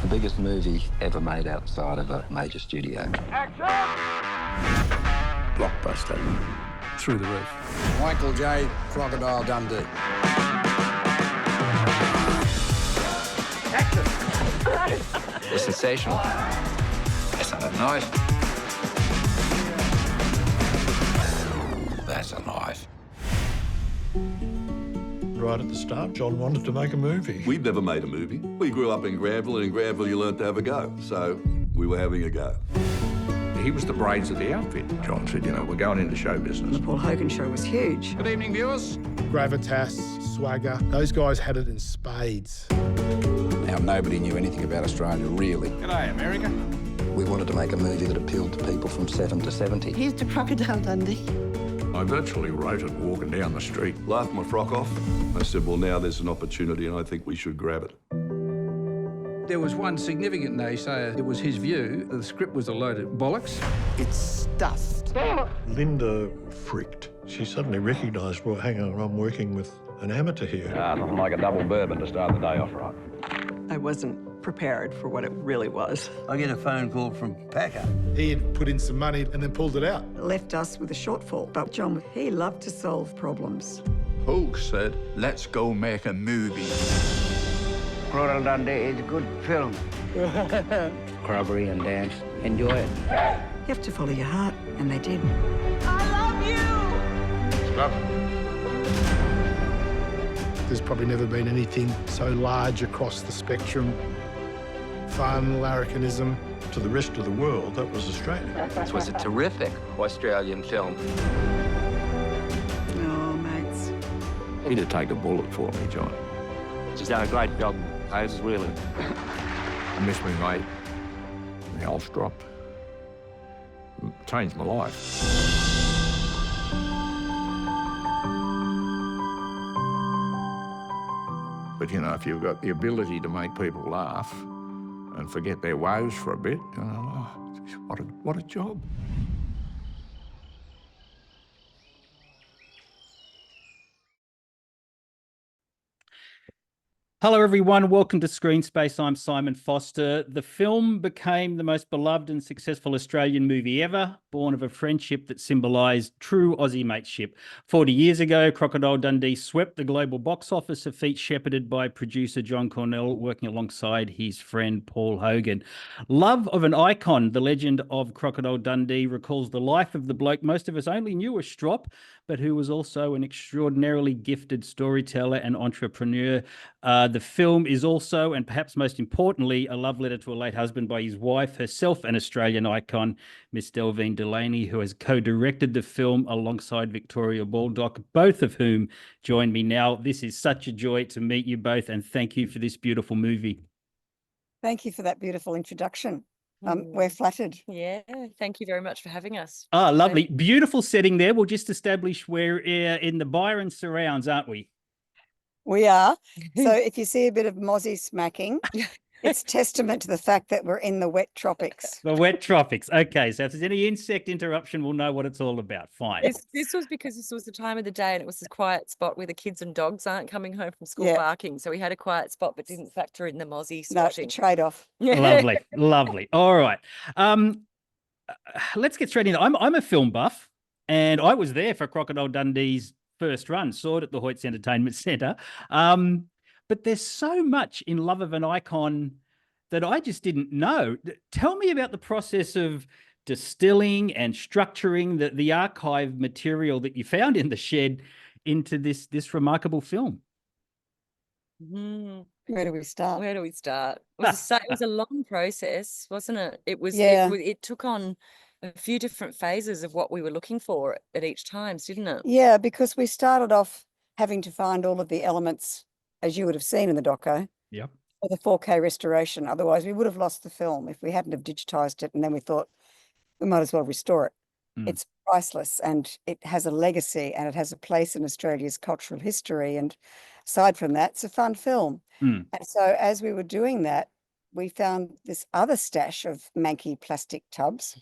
the biggest movie ever made outside of a major studio. Blockbuster. Through the roof. Michael J. Crocodile Dundee. It's sensational. That's not a knife. That's a knife. Right at the start, John wanted to make a movie. We'd never made a movie. We grew up in Granville, and in Granville you learnt to have a go. So we were having a go. He was the brains of the outfit. John said, you know, we're going into show business. The Paul Hogan show was huge. Good evening, viewers. Gravitas, swagger, those guys had it in spades. Now, nobody knew anything about Australia, really. G'day, America. We wanted to make a movie that appealed to people from 7 to 70. Here's to Crocodile Dundee. I virtually wrote it walking down the street. Laughed my frock off. I said, well, now there's an opportunity and I think we should grab it. There was one significant naysayer. It was his view the script was a load of bollocks. It's stuffed. Linda freaked. She suddenly recognised, well, hang on, I'm working with an amateur here. Nothing like a double bourbon to start the day off right. I wasn't prepared for what it really was. I get a phone call from Packer. He had put in some money and then pulled it out. It left us with a shortfall, but John, he loved to solve problems. Hogan said, let's go make a movie. Crocodile Dundee is a good film. Corroboree and dance. Enjoy it. You have to follow your heart, and they did. Strop. There's probably never been anything so large across the spectrum. Fun, larrikinism. To the rest of the world, that was Australia. This was a terrific Australian film. Oh, mates. He'd have taken a bullet for me, John. She's done a great job, Hayes, really. I miss me mate, the old Strop. It changed my life. But, you know, if you've got the ability to make people laugh and forget their woes for a bit, you know, oh, what a job. Hello, everyone. Welcome to Screen Space. I'm Simon Foster. The film became the most beloved and successful Australian movie ever, born of a friendship that symbolised true Aussie mateship. 40 years ago, Crocodile Dundee swept the global box office, a feat shepherded by producer John Cornell, working alongside his friend Paul Hogan. Love of an icon, the legend of Crocodile Dundee recalls the life of the bloke most of us only knew as Strop, but who was also an extraordinarily gifted storyteller and entrepreneur. The film is also, and perhaps most importantly, a love letter to a late husband by his wife, herself an Australian icon, Miss Delvene Delaney, who has co-directed the film alongside Victoria Baldock, both of whom join me now. This is such a joy to meet you both, and thank you for this beautiful movie. Thank you for that beautiful introduction. We're flattered. Yeah, thank you very much for having us. Ah, lovely. Beautiful setting there. We'll just establish we're in the Byron surrounds, aren't we? We are. So if you see a bit of mozzie smacking, it's testament to the fact that we're in the wet tropics. The wet tropics. Okay, so if there's any insect interruption, we'll know what it's all about. Fine. This was because this was the time of the day and it was a quiet spot where the kids and dogs aren't coming home from school barking. So we had a quiet spot but didn't factor in the mozzie swatting. No, trade-off. Lovely, lovely. All right. Let's get straight into it. I'm a film buff, and I was there for Crocodile Dundee's first run, saw it at the Hoyts Entertainment Centre. But there's so much in Love of an Icon that I just didn't know. Tell me about the process of distilling and structuring the archive material that you found in the shed into this remarkable film. Where do we start? Where do we start? It was a long process, wasn't it? It was. Yeah. It took on a few different phases of what we were looking for at each time, didn't it? Yeah, because we started off having to find all of the elements, as you would have seen in the doco, Yep. for the 4K restoration. Otherwise, we would have lost the film if we hadn't have digitized it. And then we thought we might as well restore it. It's priceless and it has a legacy and it has a place in Australia's cultural history. And aside from that, it's a fun film. And so as we were doing that, we found this other stash of manky plastic tubs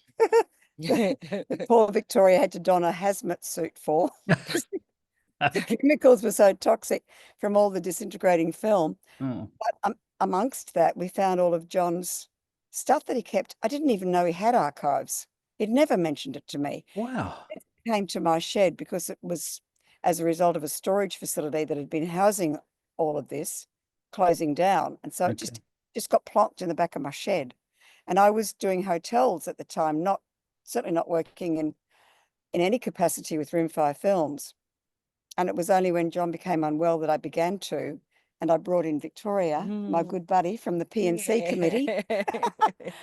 that poor Victoria had to don a hazmat suit for. The chemicals were so toxic from all the disintegrating film. But amongst that, we found all of John's stuff that he kept. I didn't even know he had archives. He'd never mentioned it to me. Wow. It came to my shed because it was as a result of a storage facility that had been housing all of this closing down. And so it just got plonked in the back of my shed. And I was doing hotels at the time, certainly not working in any capacity with Room 5 Films. And it was only when John became unwell that I began to. And I brought in Victoria, my good buddy from the P&C committee.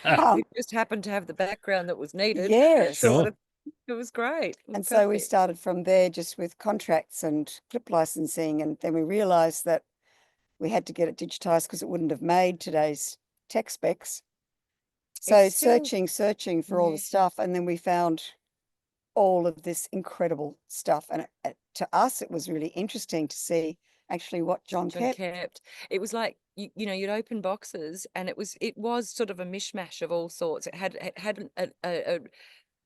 We just happened to have the background that was needed. Yes. Sure. It was great. And so we started from there just with contracts and clip licensing. And then we realized that we had to get it digitized because it wouldn't have made today's tech specs. So searching for all the stuff. And then we found all of this incredible stuff. And to us, it was really interesting to see actually what John kept. It was like, you know, you'd open boxes and it was sort of a mishmash of all sorts. It had a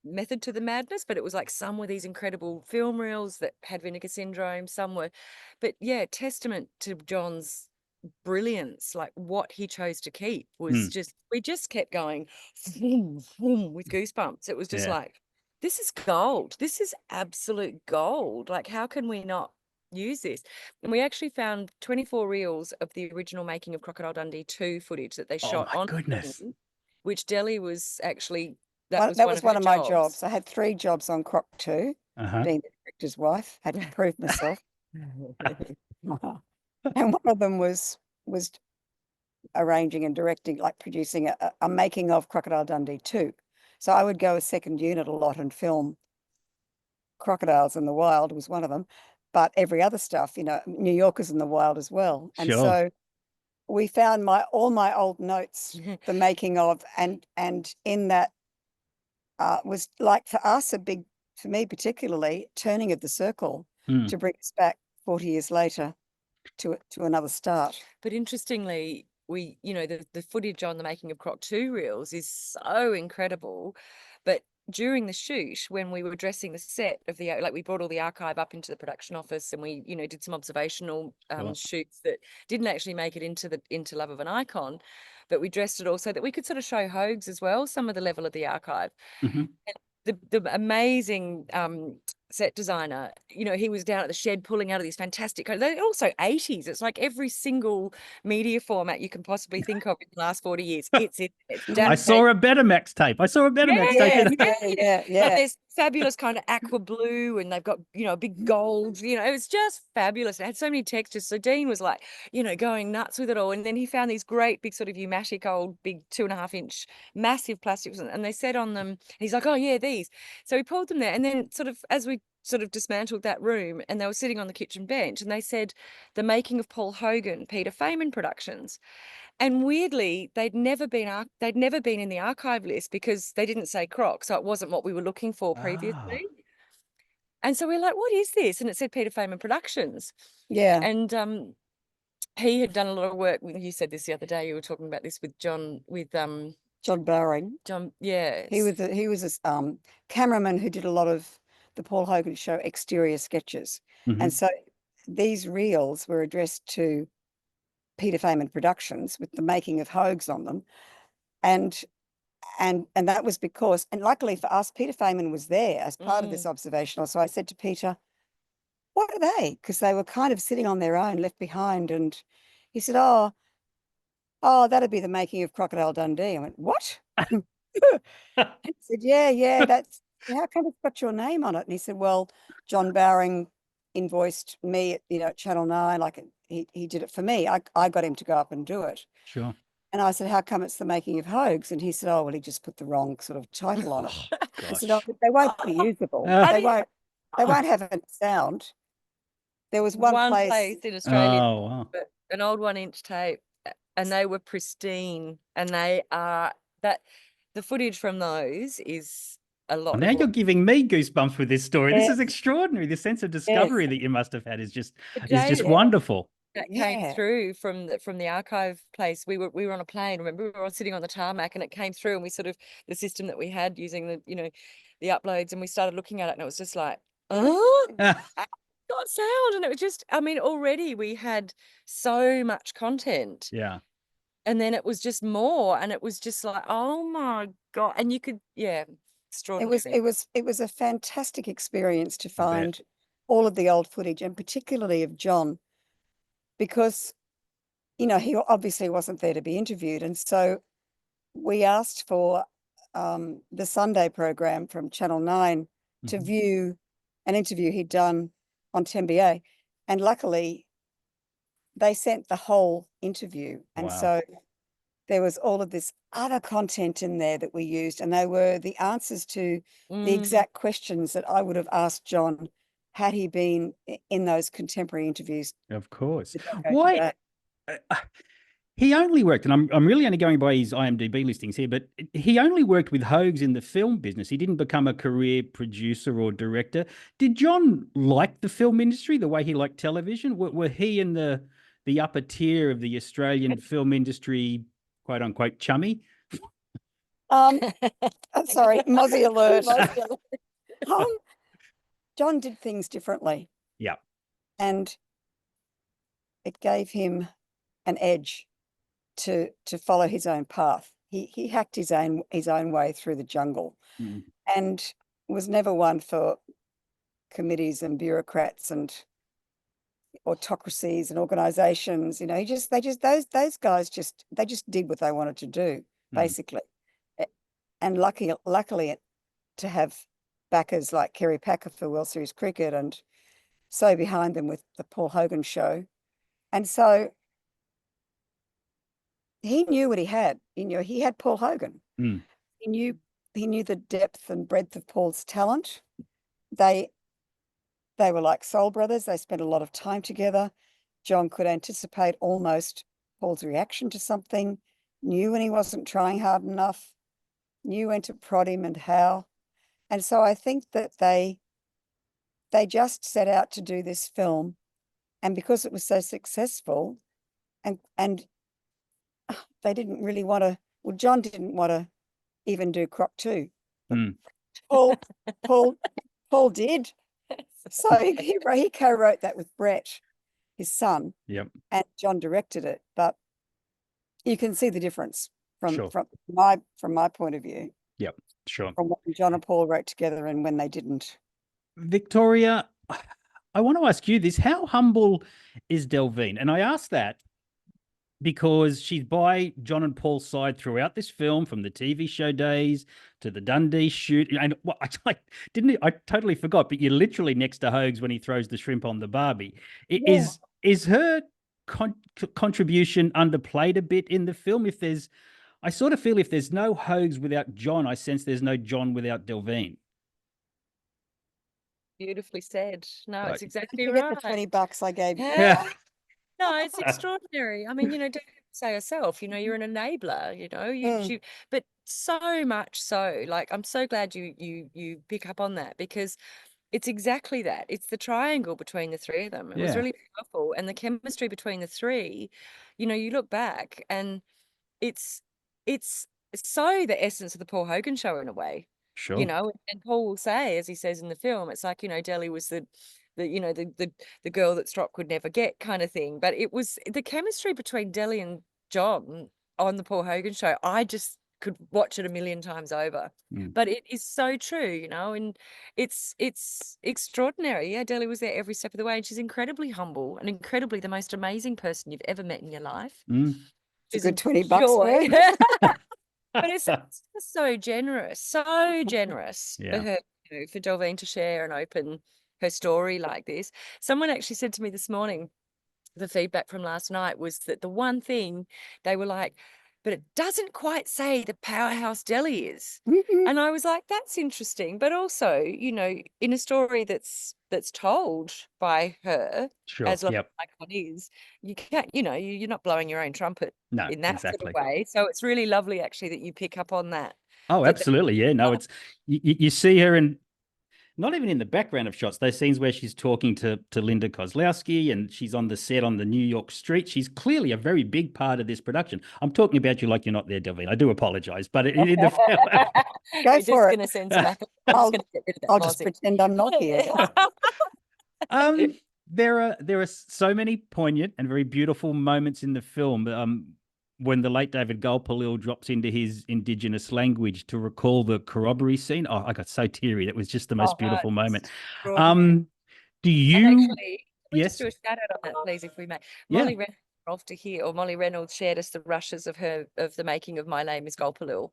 method to the madness, but it was like some were these incredible film reels that had Vinegar Syndrome, some were, but yeah, testament to John's brilliance. Like what he chose to keep was we just kept going vroom, vroom, with goosebumps. It was just like, this is gold. This is absolute gold. Like, how can we not use this? And we actually found 24 reels of the original making of Crocodile Dundee 2 footage that they shot on goodness. film, which Delhi was actually That was one of my jobs. I had 3 jobs on Croc 2, being the director's wife, had to prove myself. And one of them was arranging and directing, like producing a making of Crocodile Dundee 2. So I would go a second unit a lot and film crocodiles in the wild was one of them, but every other stuff, you know, New Yorkers in the wild as well. And so we found all my old notes, the making of, and in that was like for us for me particularly, turning of the circle to bring us back 40 years later to another start. But interestingly, we, you know, the footage on the making of Croc 2 reels is so incredible. But during the shoot, when we were dressing the set of we brought all the archive up into the production office and we, you know, did some observational shoots that didn't actually make it into Love of an Icon, but we dressed it all so that we could sort of show Hogs as well, some of the level of the archive. And the amazing set designer, you know, he was down at the shed pulling out of these fantastic, they're also 80s. It's like every single media format you can possibly think of in the last 40 years. It's I saw a Betamax tape. Yeah. There's fabulous kind of aqua blue and they've got, you know, big gold, you know, it was just fabulous. It had so many textures. So Dean was like, you know, going nuts with it all. And then he found these great big sort of pneumatic old big 2.5-inch massive plastics and they said on them, and he's like, oh yeah, these. So he pulled them there. And then sort of as we sort of dismantled that room and they were sitting on the kitchen bench and they said the making of Paul Hogan, Peter Feynman Productions. And weirdly, they'd never been in the archive list because they didn't say Croc, so it wasn't what we were looking for previously. And so we're like, what is this? And it said Peter Feynman Productions. Yeah. And he had done a lot of work. You said this the other day. You were talking about this with John, John Barring. John, yeah. He was a cameraman who did a lot of the Paul Hogan show exterior sketches. And so these reels were addressed to Peter Feynman Productions with the making of Hogs on them. And that was because, and luckily for us, Peter Feynman was there as part of this observational. So I said to Peter, what are they? Because they were kind of sitting on their own, left behind. And he said, oh, that'd be the making of Crocodile Dundee. I went, what? And he said, yeah, that's, how come it's got your name on it? And he said, well, John Barring invoiced me at, you know, Channel 9, like he did it for me. I got him to go up and do it. Sure. And I said, how come it's the making of Hogs? And he said, oh, well, he just put the wrong sort of title on it. I said, oh, but they won't be usable. They won't have a sound. There was one place in Australia, an old 1-inch tape, and they were pristine. And they are the footage from those is a lot. Now you're giving me goosebumps with this story. This is extraordinary. The sense of discovery that you must have had is just wonderful. That came through from the archive place. We were on a plane. Remember, we were all sitting on the tarmac, and it came through, and we sort of the system that we had using the uploads, and we started looking at it, and it was just like, got sound, and it was just, I mean, already we had so much content. Yeah. And then it was just more, and it was just like, oh my God. And you could, extraordinary. It was a fantastic experience to find all of the old footage, and particularly of John, because, you know, he obviously wasn't there to be interviewed. And so we asked for the Sunday program from Channel 9 to view an interview he'd done on TMBA. And luckily, they sent the whole interview. And so there was all of this other content in there that we used, and they were the answers to the exact questions that I would have asked John had he been in those contemporary interviews. Of course. Why? He only worked, and I'm really only going by his IMDb listings here, but he only worked with Hogs in the film business. He didn't become a career producer or director. Did John like the film industry the way he liked television? Were he in the upper tier of the Australian film industry, quote unquote, chummy? Sorry, Mozzie alert. John did things differently. Yeah. And it gave him an edge to follow his own path. He hacked his own way through the jungle, and was never one for committees and bureaucrats and autocracies and organizations. You know, those guys just did what they wanted to do, basically. And luckily to have backers like Kerry Packer for World Series cricket, and so behind them with the Paul Hogan show. And so he knew what he had. You know, he had Paul Hogan. He knew the depth and breadth of Paul's talent. They were like soul brothers. They spent a lot of time together. John could anticipate almost Paul's reaction to something, knew when he wasn't trying hard enough, knew when to prod him and how. And so I think that they just set out to do this film, and because it was so successful, and they didn't really want to, well, John didn't want to even do Croc 2. Paul did. So he co-wrote that with Brett, his son. Yep. And John directed it. But you can see the difference from my point of view. Yep, sure. From when John and Paul wrote together and when they didn't. Victoria, I want to ask you this. How humble is Delvene? And I ask that because she's by John and Paul's side throughout this film, from the TV show days to the Dundee shoot. And I totally forgot, but you're literally next to Hogs when he throws the shrimp on the barbie. Is her contribution underplayed a bit in the film? I sort of feel if there's no Hogs without John, I sense there's no John without Delvene. Beautifully said. No, it's exactly right. right. The $20 I gave you. Yeah. No, it's extraordinary. I mean, don't say yourself, you're an enabler, but so much so, like, I'm so glad you pick up on that, because it's exactly that. It's the triangle between the three of them. It was really powerful. And the chemistry between the three, you look back and it's so the essence of the Paul Hogan show in a way. Sure. And Paul will say, as he says in the film, it's like, Deli was the girl that Strop could never get kind of thing. But it was the chemistry between Deli and John on the Paul Hogan show. I just could watch it a million times over. But it is so true, and it's extraordinary. Yeah, Deli was there every step of the way, and she's incredibly humble and incredibly the most amazing person you've ever met in your life. It's a good $20. But it's so generous for her, for Delvene to share and open her story like this. Someone actually said to me this morning, the feedback from last night was that the one thing they were like, but it doesn't quite say the powerhouse Deli is. And I was like, that's interesting. But also, in a story that's told by her, as an icon is, you can't, you're not blowing your own trumpet in that sort of way. So it's really lovely, actually, that you pick up on that. Oh, absolutely. Yeah, no, it's you see her in, not even in the background of shots, those scenes where she's talking to Linda Kozlowski and she's on the set on the New York street. She's clearly a very big part of this production. I'm talking about you like you're not there, Delvene. I do apologize, but in the film... Go for it. I'll just pretend I'm not here. There are so many poignant and very beautiful moments in the film. when the late David Gulpilil drops into his Indigenous language to recall the corroboree scene. Oh, I got so teary. That was just the most beautiful moment. Do you? And actually, can we just Yes. do a shout out on that, please, if we may? Yeah. Molly Reynolds off to here, or Molly Reynolds shared us the rushes of the making of My Name is Gulpilil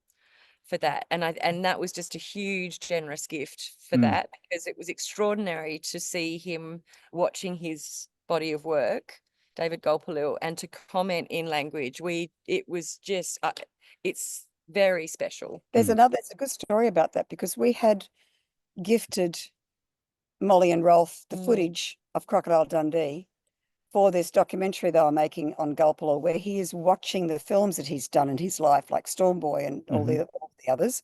for that, and that was just a huge, generous gift for that, because it was extraordinary to see him watching his body of work, David Gulpilil, and to comment in language. It was just, it's very special. There's a good story about that, because we had gifted Molly and Rolf the footage of Crocodile Dundee for this documentary they were making on Gulpilil, where he is watching the films that he's done in his life, like Storm Boy and all the others.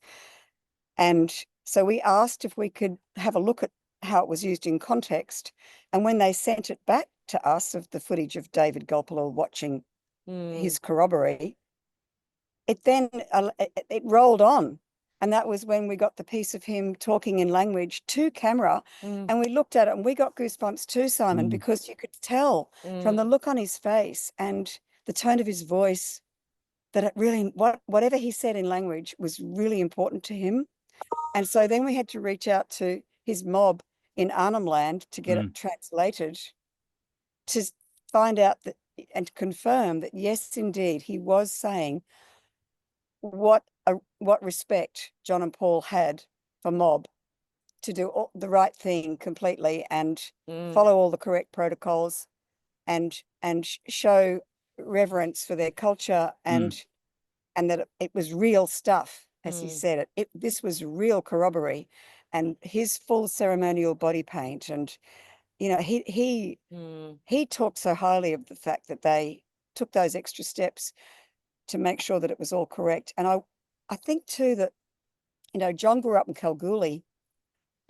And so we asked if we could have a look at how it was used in context. And when they sent it back to us of the footage of David Gulpilil watching his corroboree, it then it rolled on. And that was when we got the piece of him talking in language to camera. And we looked at it and we got goosebumps too, Simon, because you could tell from the look on his face and the tone of his voice that it really, whatever he said in language was really important to him. And so then we had to reach out to his mob in Arnhem Land to get it translated, to find out that and confirm that, yes, indeed, he was saying what respect John and Paul had for mob, to do the right thing completely and follow all the correct protocols and show reverence for their culture, and that it was real stuff, as he said it. This was real corroboree, and his full ceremonial body paint. And you know, he talked so highly of the fact that they took those extra steps to make sure that it was all correct. And I think too that, you know, John grew up in Kalgoorlie,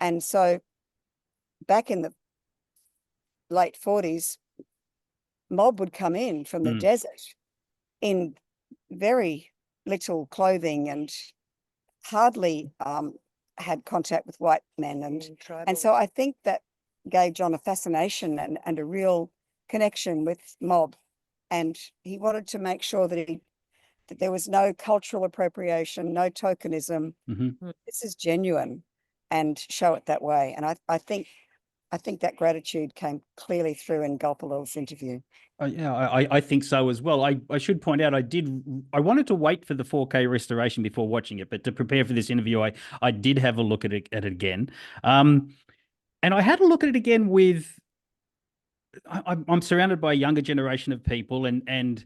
and so back in the late 40s, mob would come in from the desert in very little clothing and hardly had contact with white men. And so I think that gave John a fascination and a real connection with mob. And he wanted to make sure that there was no cultural appropriation, no tokenism. This is genuine, and show it that way. And I think that gratitude came clearly through in Gulpilil's interview. Yeah, I think so as well. I should point out, I wanted to wait for the 4K restoration before watching it, but to prepare for this interview, I did have a look at it again. And I had a look at it again with, I'm surrounded by a younger generation of people, and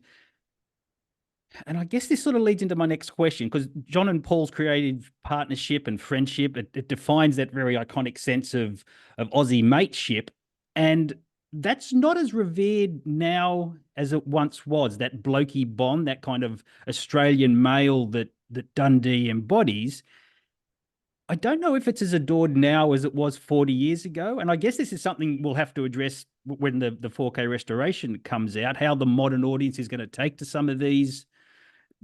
I guess this sort of leads into my next question, because John and Paul's creative partnership and friendship, it defines that very iconic sense of Aussie mateship. And that's not as revered now as it once was, that blokey bond, that kind of Australian male that Dundee embodies. I don't know if it's as adored now as it was 40 years ago. And I guess this is something we'll have to address when the 4K restoration comes out, how the modern audience is going to take to some of these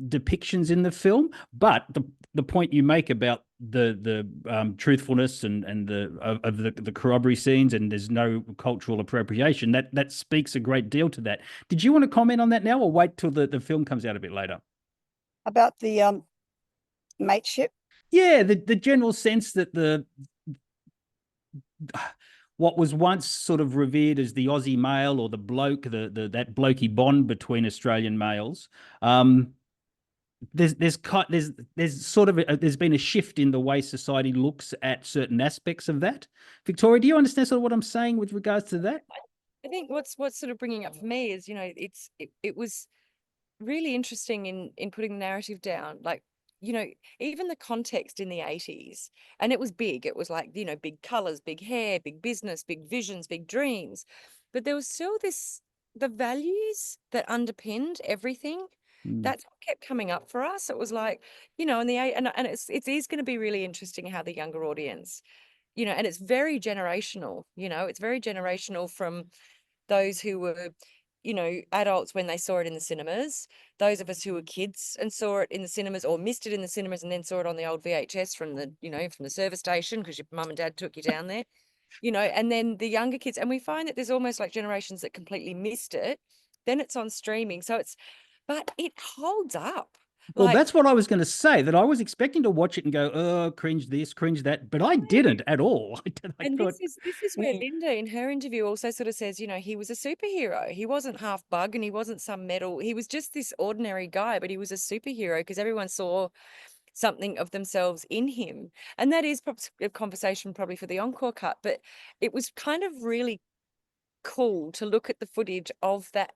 depictions in the film. But the point you make about the truthfulness and the corroboree scenes, and there's no cultural appropriation, that speaks a great deal to that. Did you want to comment on that now, or wait till the film comes out a bit later? About the mateship? Yeah, the general sense that what was once sort of revered as the Aussie male or the bloke, that blokey bond between Australian males, there's been a shift in the way society looks at certain aspects of that. Victoria, do you understand sort of what I'm saying with regards to that? I think what's sort of bringing up for me is, you know, it was really interesting in putting the narrative down. Like, you know, even the context in the 80s, and it was big. It was like, you know, big colors, big hair, big business, big visions, big dreams. But there was still the values that underpinned everything. That's what kept coming up for us. It was like, you know, and it is going to be really interesting how the younger audience, you know, and it's very generational, you know, it's very generational from those who were, you know, adults when they saw it in the cinemas, those of us who were kids and saw it in the cinemas or missed it in the cinemas and then saw it on the old VHS from the service station because your mum and dad took you down there, you know, and then the younger kids. And we find that there's almost like generations that completely missed it. Then it's on streaming. So but it holds up. Well, Like, that's what I was going to say, that I was expecting to watch it and go, oh, cringe this, cringe that, but I didn't at all. I and thought, this is where Linda in her interview also sort of says, you know, he was a superhero. He wasn't half bug and he wasn't some metal. He was just this ordinary guy, but he was a superhero because everyone saw something of themselves in him. And that is a conversation probably for the encore cut, but it was kind of really cool to look at the footage of that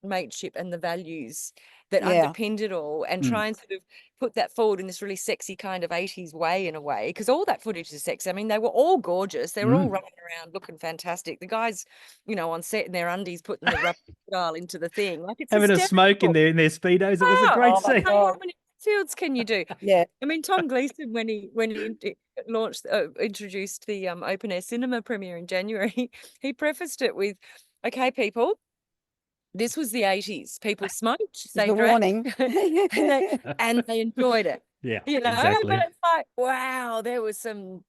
mateship and the values that underpinned it all, and try and sort of put that forward in this really sexy kind of 80s way, in a way, because all that footage is sexy. I mean, they were all gorgeous. They were all running around looking fantastic. The guys, you know, on set in their undies putting the rubber style into the thing. Like, it's having a smoke in their Speedos. It was a great scene. How many fields can you do? Yeah. I mean, Tom Gleeson, when he launched, introduced the open air cinema premiere in January, he prefaced it with, okay, people, this was the 80s. People smoked, they The drank, warning. and they enjoyed it. Yeah, You know, exactly. but it's like, wow, there was some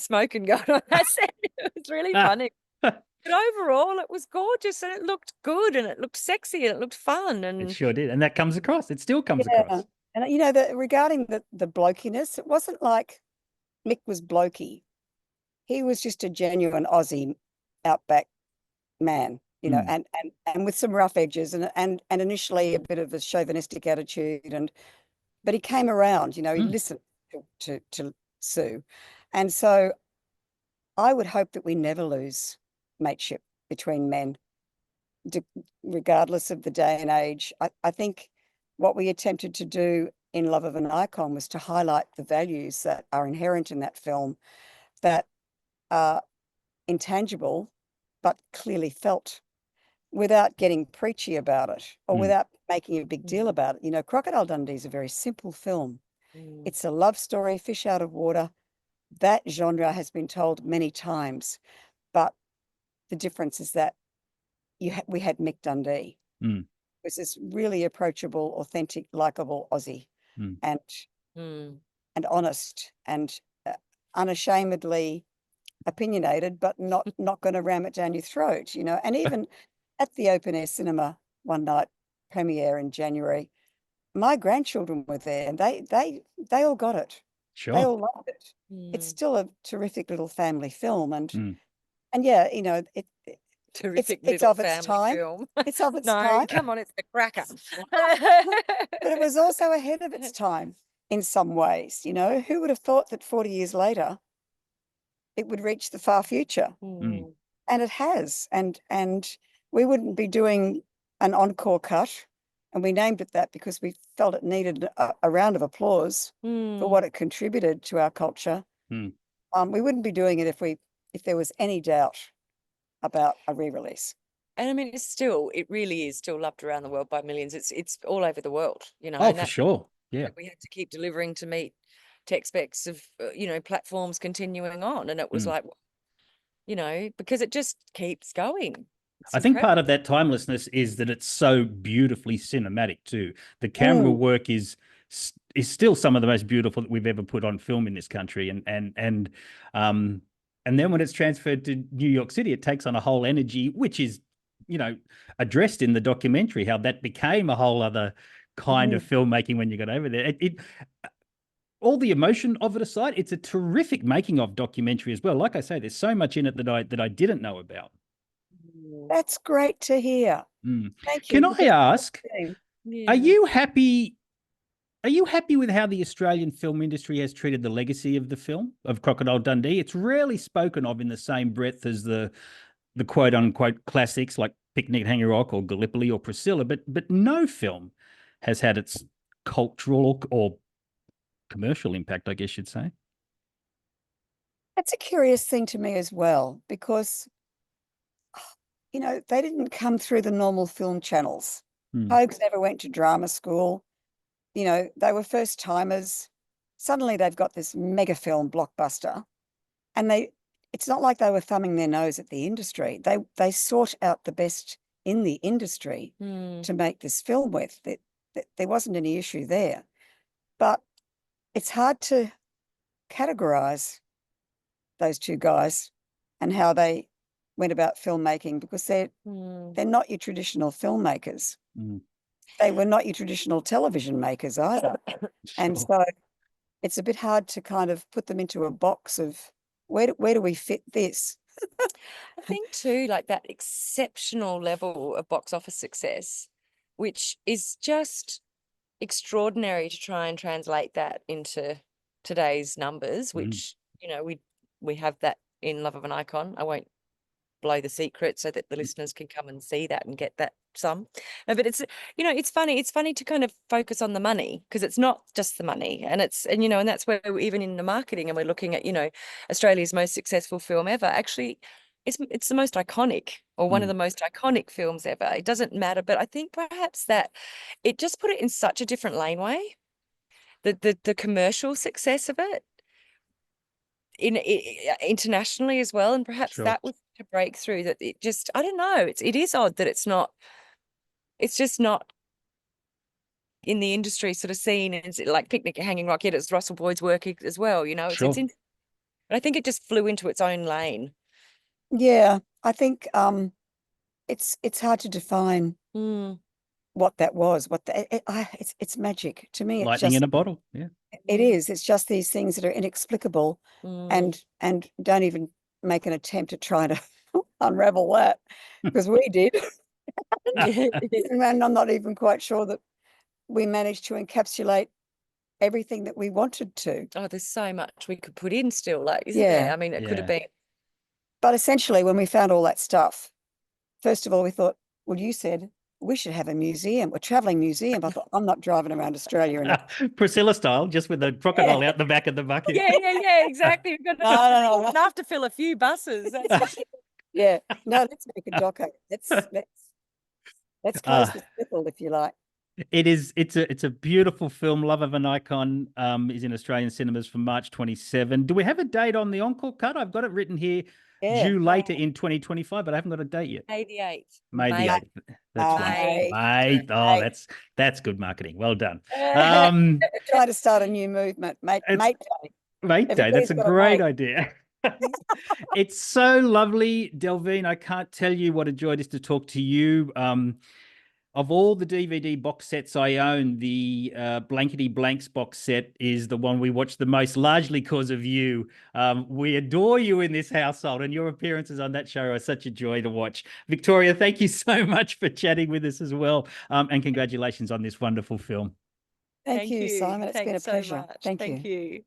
smoking going on that set. It was really funny. But overall, it was gorgeous, and it looked good, and it looked sexy, and it looked fun. It And sure did. And that comes across. It still comes across. And, you know, regarding the blokiness, it wasn't like Mick was blokey. He was just a genuine Aussie outback man, you know, and with some rough edges and initially a bit of a chauvinistic attitude, but he came around, you know, he listened to Sue. And so I would hope that we never lose mateship between men, regardless of the day and age. I think what we attempted to do in Love of an Icon was to highlight the values that are inherent in that film, that are intangible but clearly felt, without getting preachy about it or without making a big deal about it. You know, Crocodile Dundee is a very simple film. It's a love story, fish out of water. That genre has been told many times, but the difference is that we had Mick Dundee. It was this really approachable, authentic, likable Aussie, and honest and unashamedly opinionated, but not going to ram it down your throat, you know. And even at the open air cinema one night premiere in January, my grandchildren were there, and they all got it. Sure. They all loved it. It's still a terrific little family film, and yeah, you know, it's of its time. Film. It's of its No, time. come on, it's a cracker. But it was also ahead of its time in some ways. You know, who would have thought that 40 years later it would reach the far future? And it has. And we wouldn't be doing an encore cut, and we named it that because we felt it needed a round of applause for what it contributed to our culture. We wouldn't be doing it if there was any doubt about a re-release. And I mean, it really is still loved around the world by millions. It's all over the world, you know. Oh, and for sure. Yeah. we had to keep delivering to meet tech specs of, you know, platforms continuing on. And it was like, you know, because it just keeps going. I think part of that timelessness is that it's so beautifully cinematic too. The camera work is still some of the most beautiful that we've ever put on film in this country. And then when it's transferred to New York City, it takes on a whole energy, which is, you know, addressed in the documentary, how that became a whole other kind of filmmaking when you got over there. All the emotion of it aside, it's a terrific making of documentary as well. Like I say, there's so much in it that I didn't know about. That's great to hear. Thank you. Can I ask, are you happy with how the Australian film industry has treated the legacy of the film, of Crocodile Dundee? It's rarely spoken of in the same breadth as the quote-unquote classics like Picnic at Hanging Rock or Gallipoli or Priscilla, but no film has had its cultural or commercial impact, I guess you'd say. That's a curious thing to me as well, because, you know, they didn't come through the normal film channels. Hogan never went to drama school. You know, they were first timers. Suddenly they've got this mega film blockbuster, and it's not like they were thumbing their nose at the industry. They sought out the best in the industry to make this film with. There wasn't any issue there. But it's hard to categorize those two guys and how they went about filmmaking, because they're not your traditional filmmakers. They were not your traditional television makers either. And so it's a bit hard to kind of put them into a box of where do we fit this? I think too, like that exceptional level of box office success, which is just extraordinary to try and translate that into today's numbers, which, you know, we have that in Love of an Icon. I won't blow the secret so that the listeners can come and see that and get that some. No, but it's, you know, it's funny to kind of focus on the money, because it's not just the money, and you know, and that's where even in the marketing, and we're looking at, you know, Australia's most successful film ever. Actually, it's the most iconic, or one of the most iconic films ever. It doesn't matter, but I think perhaps that it just put it in such a different laneway. The commercial success of it internationally as well, and perhaps that was a breakthrough. That it just, I don't know, it is odd that it's just not in the industry sort of scene, and it's like Picnic at Hanging Rock, yet it's Russell Boyd's work as well, you know. But I think it just flew into its own lane. Yeah, I think it's hard to define what that was. It's magic to me. Lightning in a bottle. Yeah, it is. It's just these things that are inexplicable, and don't even make an attempt to try to unravel that, because we did. And I'm not even quite sure that we managed to encapsulate everything that we wanted to. Oh, there's so much we could put in still, like, isn't there? I mean, it could have been. But essentially, when we found all that stuff, first of all, we thought, well, you said we should have a museum, a travelling museum. I thought, I'm not driving around Australia in Priscilla style, just with the crocodile out the back of the bucket. Yeah, exactly. We've got enough to fill a few buses. Yeah, no, let's make a doco. Let's close the circle, if you like. It's a beautiful film. Love of an Icon is in Australian cinemas from March 27. Do we have a date on the encore cut? I've got it written here, due later in 2025, but I haven't got a date yet. May the 8th. May the 8th. That's right. May. Oh, that's good marketing. Well done. Try to start a new movement, mate day. Mate day. That's a great idea. It's so lovely, Delvene. I can't tell you what a joy it is to talk to you. Of all the DVD box sets I own, the Blankety Blanks box set is the one we watch the most, largely because of you. We adore you in this household, and your appearances on that show are such a joy to watch. Victoria, thank you so much for chatting with us as well, and congratulations on this wonderful film. Thank you, Simon. It's been a pleasure. Thank you.